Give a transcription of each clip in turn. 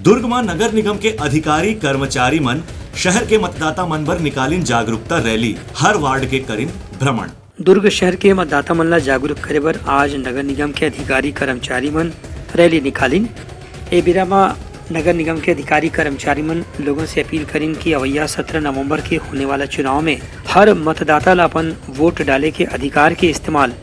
दुर्ग में नगर निगम के अधिकारी कर्मचारी मन शहर के मतदाता मन बर निकालिन जागरूकता रैली, हर वार्ड के करीन भ्रमण। दुर्ग शहर के मतदाता मन ला जागरूक करे बर आज नगर निगम के अधिकारी कर्मचारी मन रैली निकालिन। ए बेरा में नगर निगम के अधिकारी कर्मचारी मन लोगों से अपील करें कि अवैया 17 नवंबर के होने वाला चुनाव में हर मतदाता ला अपन वोट डाले के अधिकार के इस्तेमाल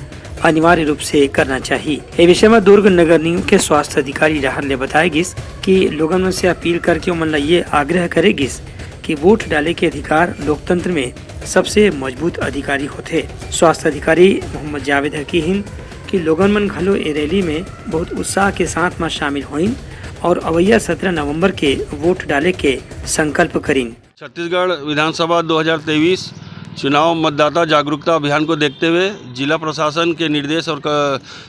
अनिवार्य रूप से करना चाहिए। ये विषय में दुर्ग नगर निगम के स्वास्थ्य अधिकारी राहत ले बताएगिस कि लोगों से अपील करके उमन ला ये आग्रह करेगिस कि वोट डाले के अधिकार लोकतंत्र में सबसे मजबूत अधिकारी होते। स्वास्थ्य अधिकारी मोहम्मद जावेद हकीम कि लोगन मन घलो ए रैली में बहुत उत्साह के साथ में शामिल होइन और अवैया 17 नवंबर के वोट डाले के संकल्प करीन। छत्तीसगढ़ विधानसभा 2023 चुनाव मतदाता जागरूकता अभियान को देखते हुए जिला प्रशासन के निर्देश और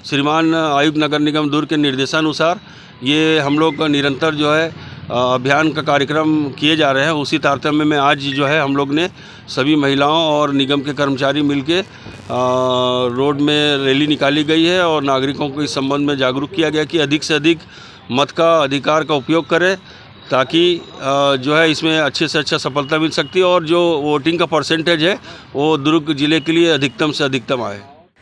श्रीमान आयुक्त नगर निगम दुर्ग के निर्देशानुसार ये हम लोग निरंतर जो है अभियान का कार्यक्रम किए जा रहे हैं। उसी तारतम्य में आज जो है हम लोग ने सभी महिलाओं और निगम के कर्मचारी मिलके रोड में रैली निकाली गई है और नागरिकों को इस संबंध में जागरूक किया गया कि अधिक से अधिक मत का अधिकार का उपयोग करें ताकि जो है इसमें अच्छे से अच्छा सफलता मिल सकती है और जो वोटिंग का परसेंटेज है वो दुर्ग जिले के लिए अधिकतम से अधिकतम आए।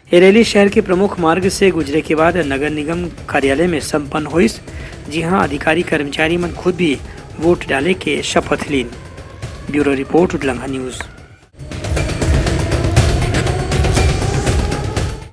ये रैली शहर के प्रमुख मार्ग से गुजरे के बाद नगर निगम कार्यालय में संपन्न हुई, जी हां अधिकारी कर्मचारी मन खुद भी वोट डाले के शपथ लीन। ब्यूरो रिपोर्ट उडलंगा न्यूज।